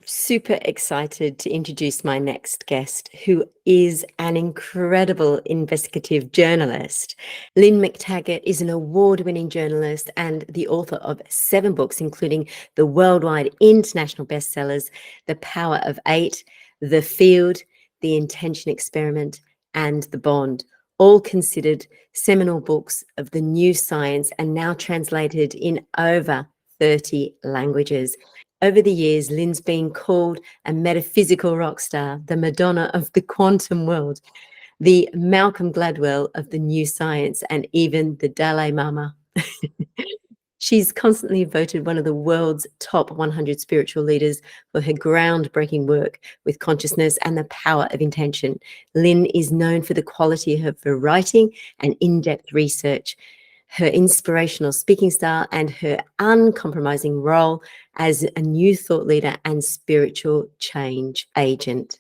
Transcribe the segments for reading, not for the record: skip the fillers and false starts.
super excited to introduce my next guest, who is an incredible investigative journalist. Lynne McTaggart is an award-winning journalist and the author of 7 books, including the worldwide international bestsellers, The Power of 8, The Field, The Intention Experiment, and The Bond, all considered seminal books of the new science and now translated in over 30 languages. Over the years, Lynne's been called a metaphysical rock star, the Madonna of the quantum world, the Malcolm Gladwell of the new science, and even the Dalai Lama. She's constantly voted one of the world's top 100 spiritual leaders for her groundbreaking work with consciousness and the power of intention. Lynne is known for the quality of her writing and in-depth research, her inspirational speaking style, and her uncompromising role as a new thought leader and spiritual change agent.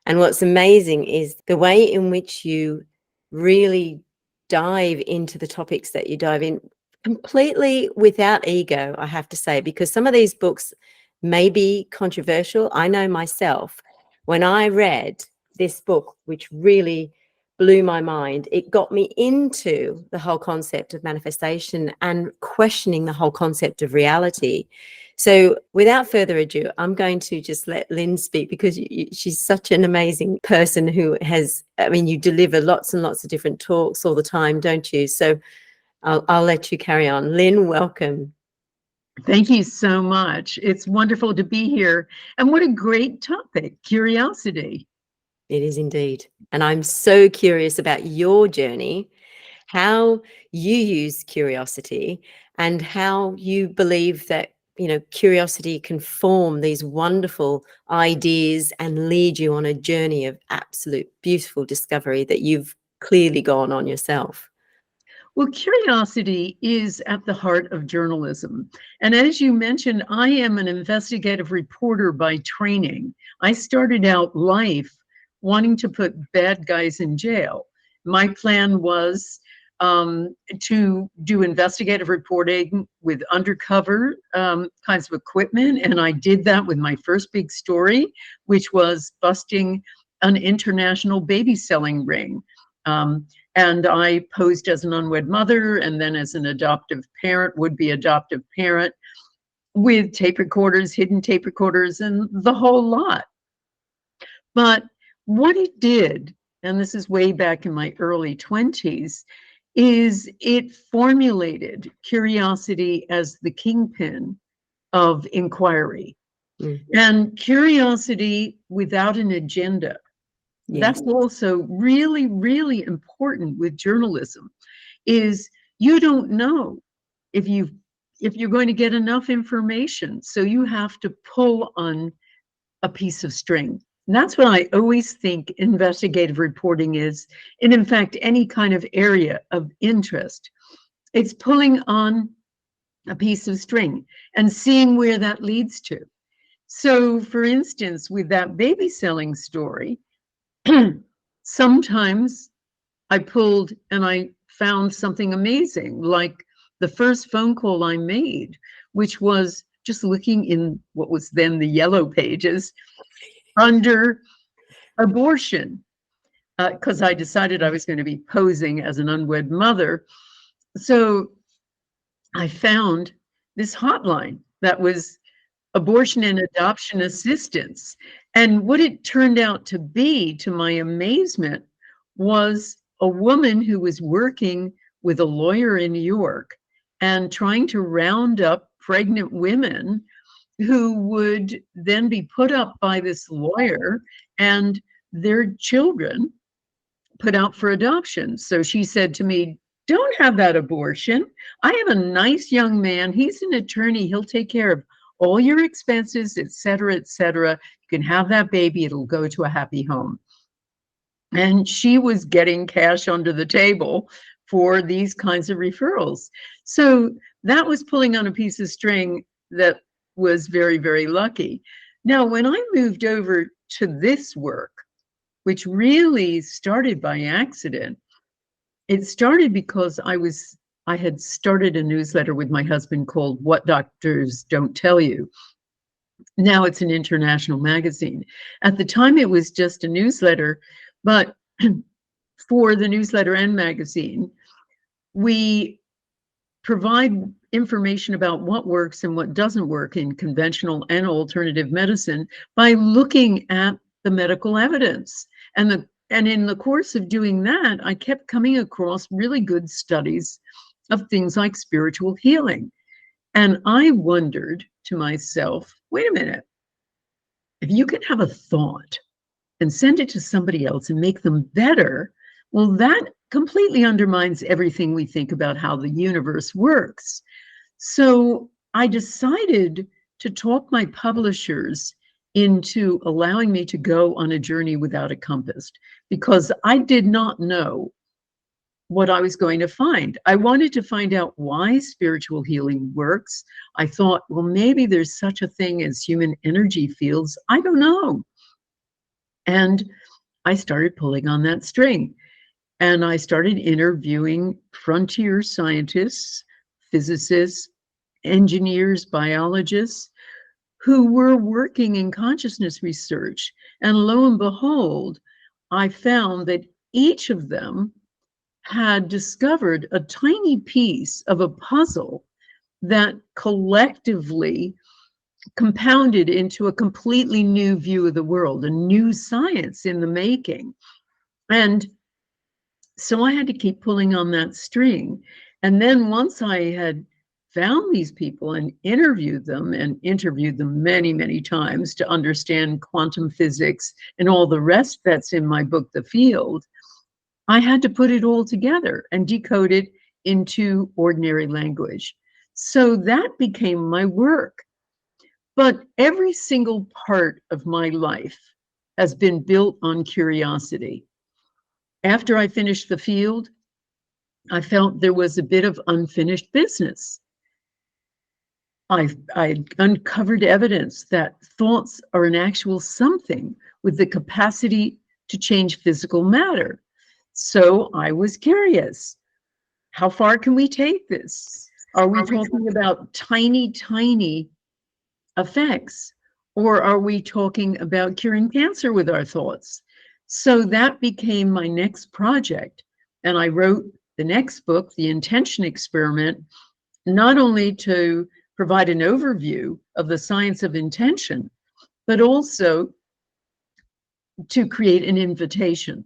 And what's amazing is the way in which you really dive into the topics that you dive in completely without ego, I have to say, because some of these books may be controversial. I know myself, when I read this book, which really blew my mind, it got me into the whole concept of manifestation and questioning the whole concept of reality. So without further ado, I'm going to just let Lynne speak, because she's such an amazing person who has, I mean, you deliver lots and lots of different talks all the time, don't you? So I'll let you carry on. Lynne, welcome. Thank you so much. It's wonderful to be here. And what a great topic, curiosity. It is indeed. And I'm so curious about your journey, how you use curiosity, and how you believe that, you know, curiosity can form these wonderful ideas and lead you on a journey of absolute beautiful discovery that you've clearly gone on yourself. Well, curiosity is at the heart of journalism. And as you mentioned, I am an investigative reporter by training. I started out life wanting to put bad guys in jail. My plan was to do investigative reporting with undercover kinds of equipment. And I did that with my first big story, which was busting an international baby selling ring. And I posed as an unwed mother and then as an adoptive parent, would-be adoptive parent, with tape recorders, hidden tape recorders, and the whole lot. But what it did, and this is way back in my early 20s, is it formulated curiosity as the kingpin of inquiry. And curiosity without an agenda. That's also really, really important with journalism, is you don't know if you're going to get enough information. So you have to pull on a piece of string. And that's what I always think investigative reporting is, and in fact, any kind of area of interest. It's pulling on a piece of string and seeing where that leads to. So for instance, with that baby selling story, sometimes I pulled and I found something amazing, like the first phone call I made, which was just looking in what was then the yellow pages under abortion, because I decided I was going to be posing as an unwed mother. So I found this hotline that was abortion and adoption assistance. And what it turned out to be, to my amazement, was a woman who was working with a lawyer in New York and trying to round up pregnant women who would then be put up by this lawyer and their children put out for adoption. So she said to me, "Don't have that abortion. I have a nice young man. He's an attorney. He'll take care of all your expenses, et cetera, et cetera. You can have that baby. It'll go to a happy home." And she was getting cash under the table for these kinds of referrals. So that was pulling on a piece of string that was very, very lucky. Now, when I moved over to this work, which really started by accident, it started because I had started a newsletter with my husband called What Doctors Don't Tell You. Now it's an international magazine. At the time, it was just a newsletter, but for the newsletter and magazine, we provide information about what works and what doesn't work in conventional and alternative medicine by looking at the medical evidence. And in the course of doing that, I kept coming across really good studies of things like spiritual healing. And I wondered to myself, wait a minute, if you can have a thought and send it to somebody else and make them better, well, that completely undermines everything we think about how the universe works. So I decided to talk my publishers into allowing me to go on a journey without a compass, because I did not know what I was going to find. I wanted to find out why spiritual healing works. I thought, well, maybe there's such a thing as human energy fields. I don't know. And I started pulling on that string. And I started interviewing frontier scientists, physicists, engineers, biologists who were working in consciousness research. And lo and behold, I found that each of them had discovered a tiny piece of a puzzle that collectively compounded into a completely new view of the world, a new science in the making. And so I had to keep pulling on that string. And then once I had found these people and interviewed them many, many times to understand quantum physics and all the rest that's in my book, The Field, I had to put it all together and decode it into ordinary language. So that became my work. But every single part of my life has been built on curiosity. After I finished The Field, I felt there was a bit of unfinished business. I uncovered evidence that thoughts are an actual something with the capacity to change physical matter. So I was curious, how far can we take this? Are we talking about tiny, tiny effects? Or are we talking about curing cancer with our thoughts? So that became my next project. And I wrote the next book, The Intention Experiment, not only to provide an overview of the science of intention, but also to create an invitation.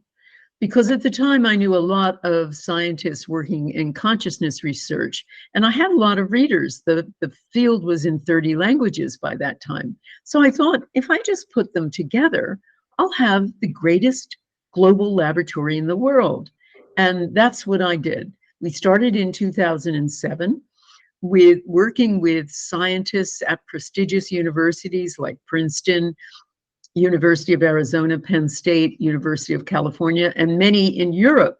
Because at the time, I knew a lot of scientists working in consciousness research, and I had a lot of readers. The field was in 30 languages by that time. So I thought, if I just put them together, I'll have the greatest global laboratory in the world. And that's what I did. We started in 2007 with working with scientists at prestigious universities like Princeton, University of Arizona, Penn State, University of California, and many in Europe.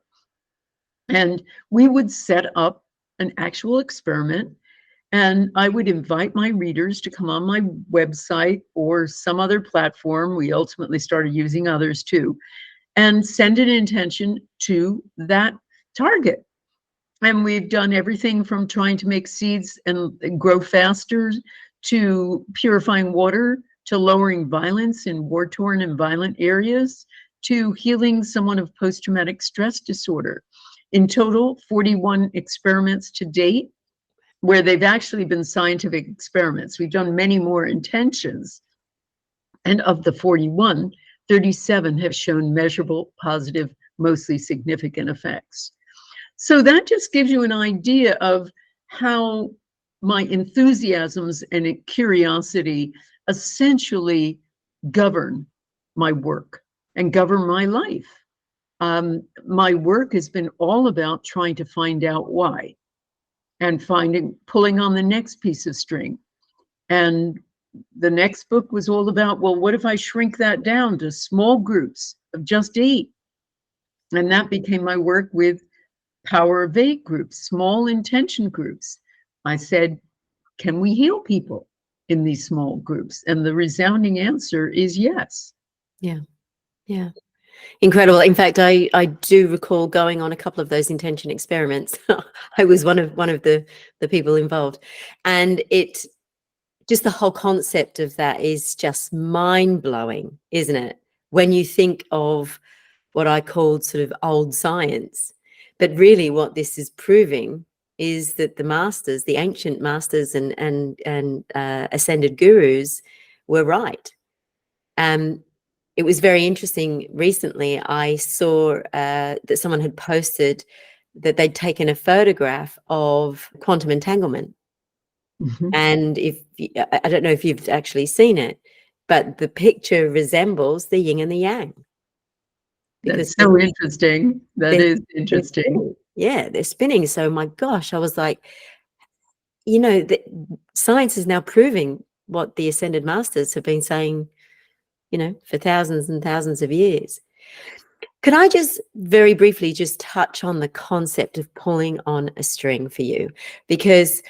And we would set up an actual experiment, and I would invite my readers to come on my website or some other platform. We ultimately started using others too, and send an intention to that target. And we've done everything from trying to make seeds and grow faster, to purifying water, to lowering violence in war-torn and violent areas, to healing someone of post-traumatic stress disorder. In total, 41 experiments to date, where they've actually been scientific experiments. We've done many more intentions. And of the 41, 37 have shown measurable, positive, mostly significant effects. So that just gives you an idea of how my enthusiasms and curiosity essentially govern my work and govern my life. My work has been all about trying to find out why, and pulling on the next piece of string. And the next book was all about, well, what if I shrink that down to small groups of just 8? And that became my work with Power of 8 groups, small intention groups. I said, can we heal people in these small groups? And the resounding answer is yes. Yeah. Yeah. Incredible. In fact, I do recall going on a couple of those intention experiments. I was one of the people involved, and it just the whole concept of that is just mind-blowing, isn't it? When you think of what I called sort of old science. But really what this is proving is that the masters, the ancient masters and ascended gurus were right. It was very interesting. Recently, I saw that someone had posted that they'd taken a photograph of quantum entanglement. And I don't know if you've actually seen it, but the picture resembles the yin and the yang. That's so interesting. That is interesting. Yeah, they're spinning. So my gosh, I was like, you know, science is now proving what the ascended masters have been saying, you know, for thousands and thousands of years. Could I just very briefly just touch on the concept of pulling on a string for you? Because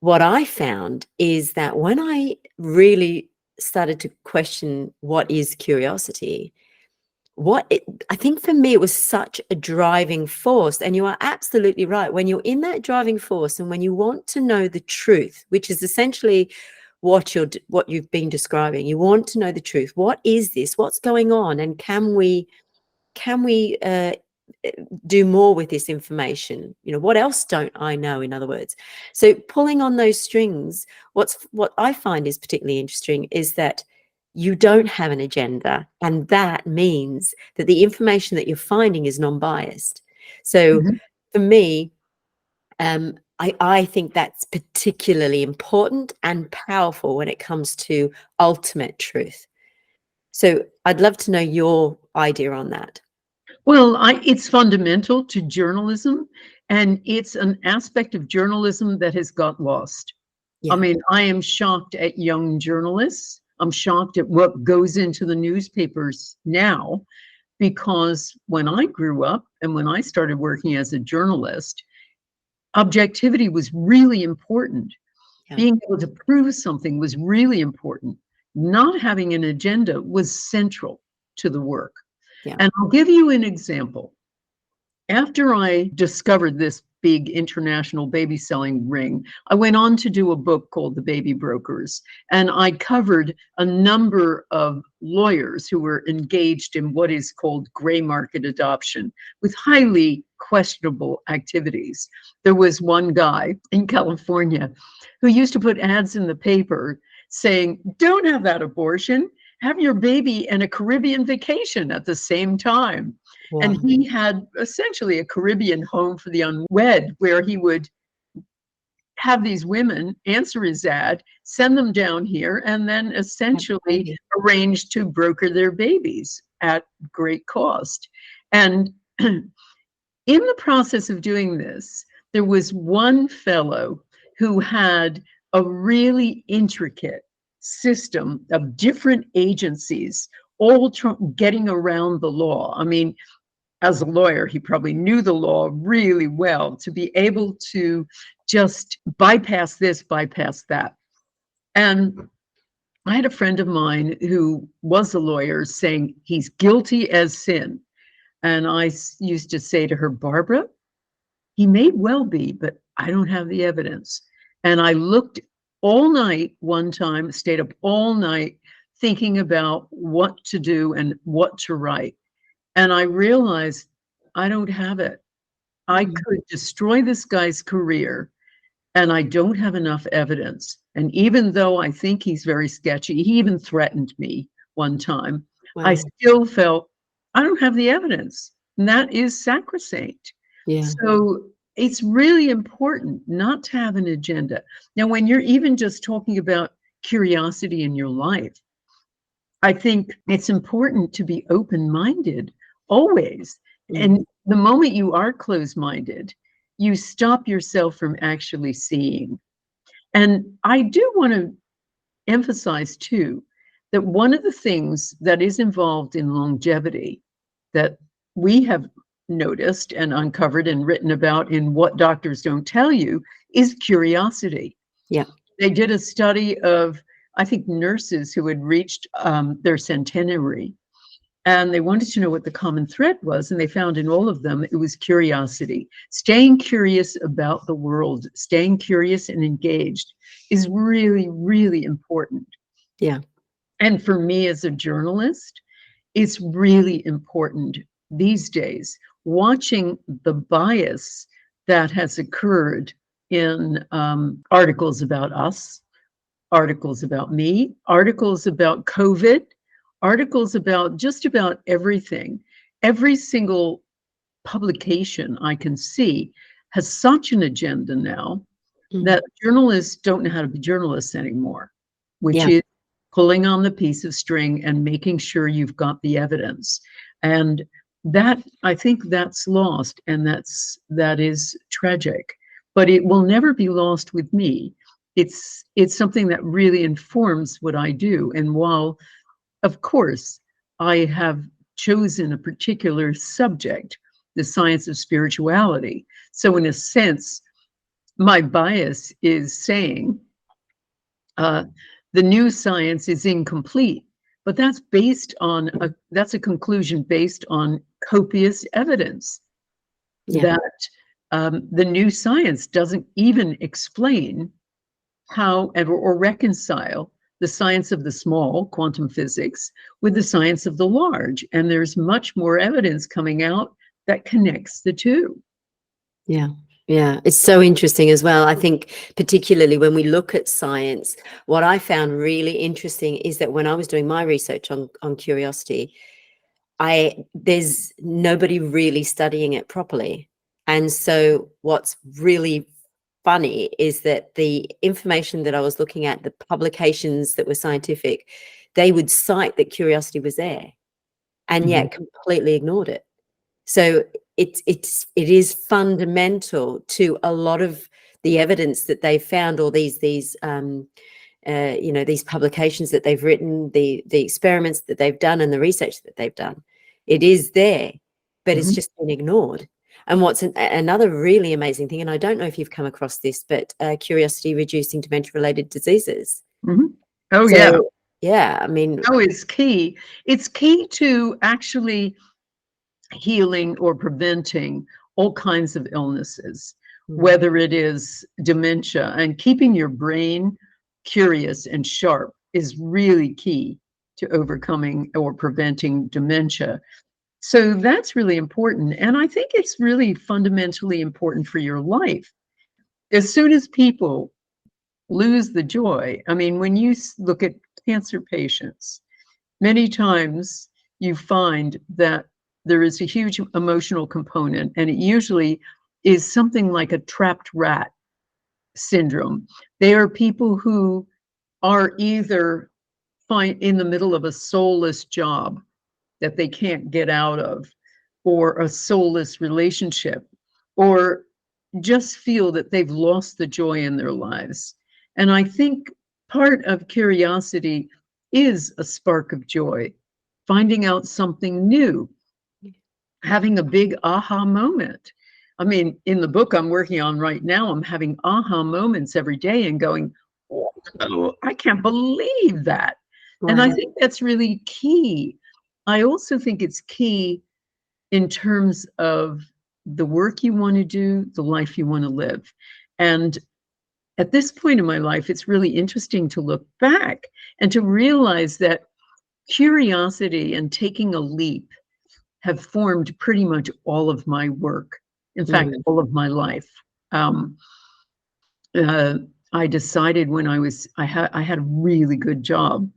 what I found is that when I really started to question what is curiosity, I think for me, it was such a driving force. And you are absolutely right. When you're in that driving force and when you want to know the truth, which is essentially what you've been describing, you want to know the truth. What is this? What's going on? And can we do more with this information? You know, what else don't I know, in other words? So pulling on those strings, what I find is particularly interesting is that you don't have an agenda, and that means that the information that you're finding is non-biased. So for me, I think that's particularly important and powerful when it comes to ultimate truth. So I'd love to know your idea on that. Well, it's fundamental to journalism, and it's an aspect of journalism that has got lost. Yeah. I mean, I am shocked at young journalists. I'm shocked at what goes into the newspapers now, because when I grew up and when I started working as a journalist, objectivity was really important. Yeah. Being able to prove something was really important. Not having an agenda was central to the work. Yeah. And I'll give you an example. After I discovered this big international baby selling ring, I went on to do a book called The Baby Brokers, and I covered a number of lawyers who were engaged in what is called gray market adoption with highly questionable activities. There was one guy in California who used to put ads in the paper saying, "Don't have that abortion. Have your baby and a Caribbean vacation at the same time." Wow. And he had essentially a Caribbean home for the unwed, where he would have these women answer his ad, send them down here, and then essentially arrange to broker their babies at great cost. And in the process of doing this, there was one fellow who had a really intricate system of different agencies all getting around the law. I mean, as a lawyer, he probably knew the law really well to be able to just bypass this, bypass that. And I had a friend of mine who was a lawyer saying he's guilty as sin. And I used to say to her, "Barbara, he may well be, but I don't have the evidence." And I looked all night one time, stayed up all night thinking about what to do and what to write. And I realized I don't have it. I could destroy this guy's career, and I don't have enough evidence. And even though I think he's very sketchy, he even threatened me one time. Wow. I still felt I don't have the evidence. And that is sacrosanct. Yeah. So it's really important not to have an agenda. Now, when you're even just talking about curiosity in your life, I think it's important to be open-minded always. And the moment you are closed-minded, you stop yourself from actually seeing. And I do want to emphasize too, that one of the things that is involved in longevity that we have noticed and uncovered and written about in What Doctors Don't Tell You is curiosity. Yeah. They did a study of, I think, nurses who had reached their centenary. And they wanted to know what the common thread was, and they found in all of them it was curiosity. Staying curious about the world, staying curious and engaged is really, really important. Yeah. And for me as a journalist, it's really important these days, watching the bias that has occurred in articles about us, articles about me, articles about COVID, articles about just about everything. Every single publication I can see has such an agenda now that journalists don't know how to be journalists anymore, which Yeah. is pulling on the piece of string and making sure you've got the evidence. And that, I think that's lost, and that is tragic. But it will never be lost with me. It's something that really informs what I do. And while, of course, I have chosen a particular subject, the science of spirituality. So in a sense, my bias is saying the new science is incomplete, but that's based on that's a conclusion based on copious evidence Yeah. that the new science doesn't even explain how or reconcile the science of the small, quantum physics, with the science of the large. And there's much more evidence coming out that connects the two. Yeah. Yeah, it's so interesting as well. I think particularly when we look at science, what I found really interesting is that when I was doing my research on curiosity, there's nobody really studying it properly. And so what's really funny is that the information that I was looking at, the publications that were scientific, they would cite that curiosity was there and yet completely ignored it. So it is fundamental to a lot of the evidence that they've found, or these publications that they've written, the experiments that they've done, and the research that they've done. It is there, but it's just been ignored. And what's another really amazing thing, and I don't know if you've come across this, but curiosity reducing dementia-related diseases. Oh, so, yeah. I mean, it's key. It's key to actually healing or preventing all kinds of illnesses, whether it is dementia, and keeping your brain curious and sharp is really key to overcoming or preventing dementia. So that's really important. And I think it's really fundamentally important for your life. As soon as people lose the joy, I mean, when you look at cancer patients, many times you find that there is a huge emotional component, and it usually is something like a trapped rat syndrome. They are people who are either in the middle of a soulless job that they can't get out of, or a soulless relationship, or just feel that they've lost the joy in their lives. And I think part of curiosity is a spark of joy, finding out something new, having a big aha moment. I mean, in the book I'm working on right now, I'm having aha moments every day and going, oh, I can't believe that. And I think that's really key. I also think it's key in terms of the work you want to do, the life you want to live. And at this point in my life, it's really interesting to look back and to realize that curiosity and taking a leap have formed pretty much all of my work. In fact, all of my life. I decided when I had a really good job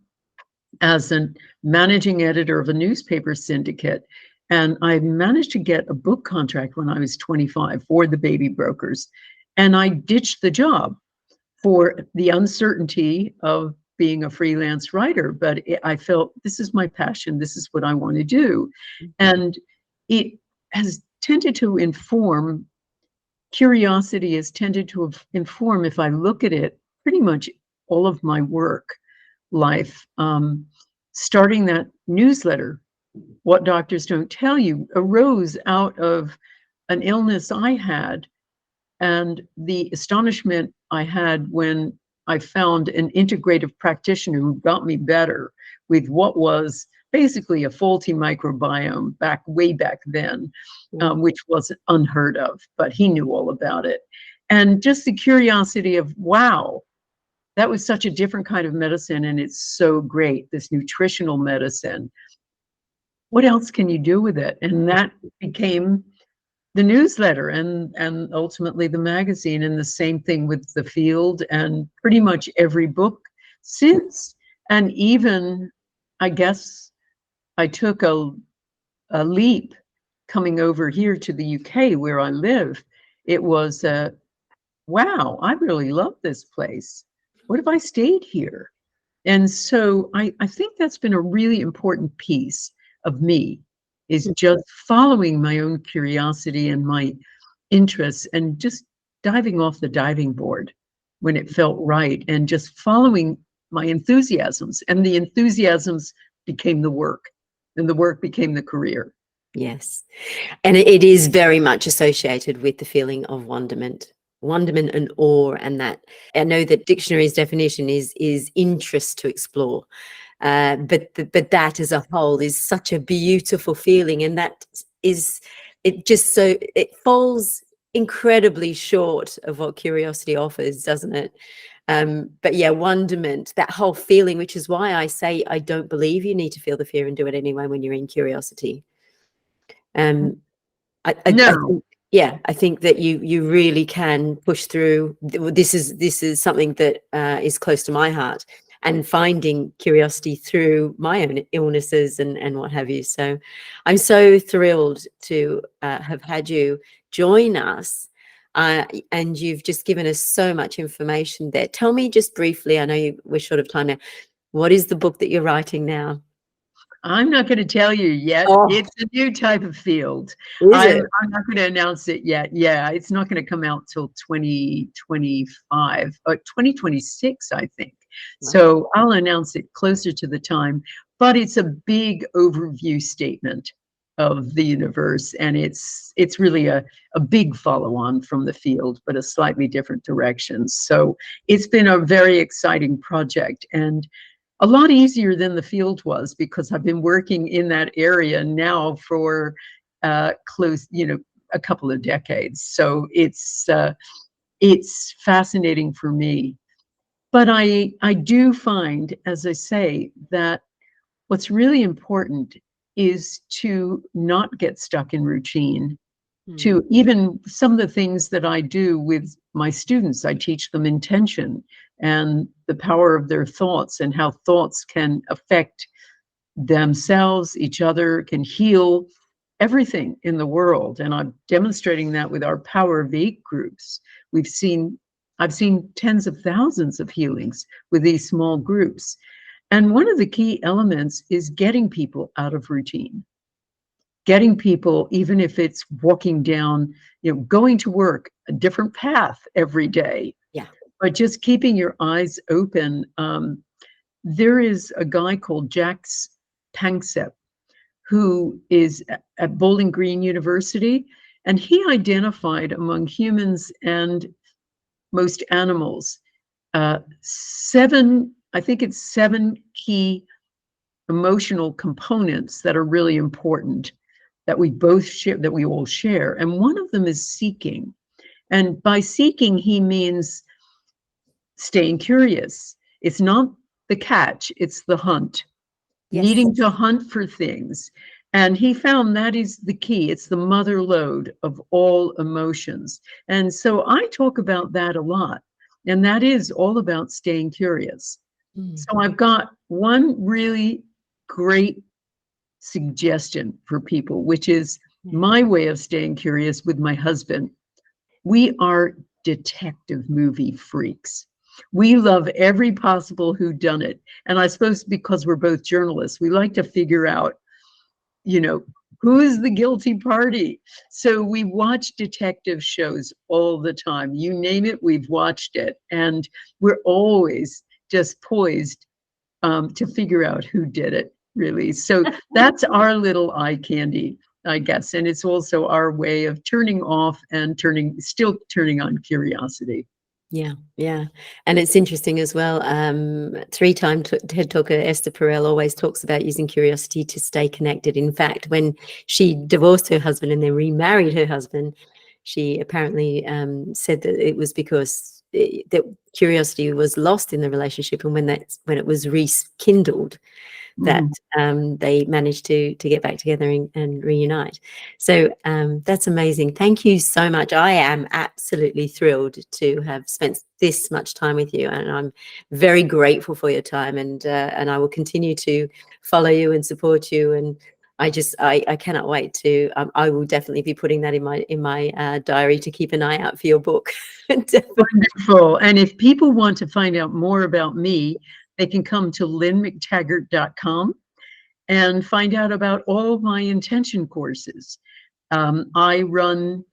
as a managing editor of a newspaper syndicate. And I managed to get a book contract when I was 25 for the Baby Brokers. And I ditched the job for the uncertainty of being a freelance writer. But I felt, this is my passion. This is what I want to do. And it has tended to inform, curiosity has tended to inform, if I look at it, pretty much all of my work life. Starting that newsletter, What Doctors Don't Tell You, arose out of an illness I had and the astonishment I had when I found an integrative practitioner who got me better, with what was basically a faulty microbiome way back then, which was unheard of, but he knew all about it. And just the curiosity of, wow, that was such a different kind of medicine, and it's so great, this nutritional medicine. What else can you do with it? And that became the newsletter and ultimately the magazine, and the same thing with the field and pretty much every book since. And even, I guess, I took a leap coming over here to the UK where I live. It was, wow, I really love this place. What if I stayed here? And so I think that's been a really important piece of me, is just following my own curiosity and my interests and just diving off the diving board when it felt right, and just following my enthusiasms. And the enthusiasms became the work, and the work became the career. Yes. And it is very much associated with the feeling of wonderment and awe, and that I know that dictionary's definition is interest to explore. But that as a whole is such a beautiful feeling, and that is, it falls incredibly short of what curiosity offers, doesn't it? But yeah, wonderment, that whole feeling, which is why I say I don't believe you need to feel the fear and do it anyway when you're in curiosity. No. I think that you really can push through. This is something that is close to my heart, and finding curiosity through my own illnesses and what have you. So I'm so thrilled to have had you join us, and you've just given us so much information there. Tell me just briefly, I know we're short of time now, what is the book that you're writing now? I'm not going to tell you yet. Oh. It's a new type of field. Is I'm it? not going to announce it yet. Yeah, it's not going to come out till 2025 or 2026, I think. Wow. So I'll announce it closer to the time. But it's a big overview statement of the universe, and it's really a big follow-on from the field, but a slightly different direction. So it's been a very exciting project, and a lot easier than the field was, because I've been working in that area now for close, a couple of decades. So it's fascinating for me. But I do find, as I say, that what's really important is to not get stuck in routine. To even some of the things that I do with my students, I teach them intention and the power of their thoughts, and how thoughts can affect themselves, each other, can heal everything in the world. And I'm demonstrating that with our Power of 8 groups. I've seen tens of thousands of healings with these small groups. And one of the key elements is getting people out of routine. Getting people, even if it's walking down, going to work, a different path every day. Yeah. But just keeping your eyes open. There is a guy called Jack Panksepp, who is at Bowling Green University, and he identified among humans and most animals, 7 key emotional components that are really important, that we both share, that we all share. And one of them is seeking. And by seeking, he means staying curious. It's not the catch, it's the hunt. Yes. Needing to hunt for things. And he found that is the key. It's the mother lode of all emotions. And so I talk about that a lot. And that is all about staying curious. So I've got one really great suggestion for people, which is my way of staying curious with my husband. We are detective movie freaks. We love every possible whodunit. And I suppose because we're both journalists, we like to figure out, who is the guilty party? So we watch detective shows all the time. You name it, we've watched it. And we're always just poised to figure out who did it, really. So that's our little eye candy, I guess. And it's also our way of turning off and still turning on curiosity. Yeah, yeah. And it's interesting as well. Three-time TED Talker Esther Perel always talks about using curiosity to stay connected. In fact, when she divorced her husband and then remarried her husband, she apparently said that it was because that curiosity was lost in the relationship, and when it was rekindled, that they managed to get back together and reunite. So that's amazing. Thank you so much. I am absolutely thrilled to have spent this much time with you, and I'm very grateful for your time, and I will continue to follow you and support you. And I cannot wait to. I will definitely be putting that in my diary to keep an eye out for your book. Wonderful. And if people want to find out more about me, they can come to lynnmctaggart.com and find out about all of my intention courses. I run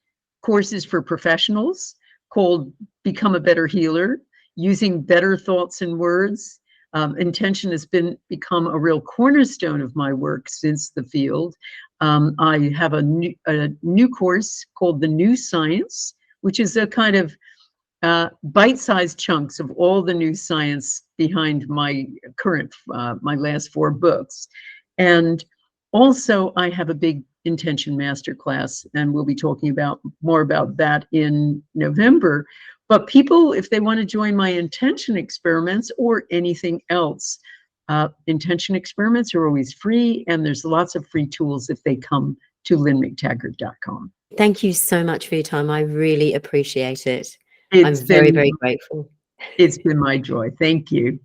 courses for professionals called Become a Better Healer, using better thoughts and words. Intention has become a real cornerstone of my work since the field. I have a new course called The New Science, which is a kind of bite-sized chunks of all the new science behind my my last 4 books. And also I have a big intention masterclass, and we'll be talking more about that in November. But people, if they want to join my intention experiments or anything else, intention experiments are always free, and there's lots of free tools if they come to lynnmctaggart.com. Thank you so much for your time. I really appreciate it. I'm It's very, been very grateful. It's been my joy. Thank you.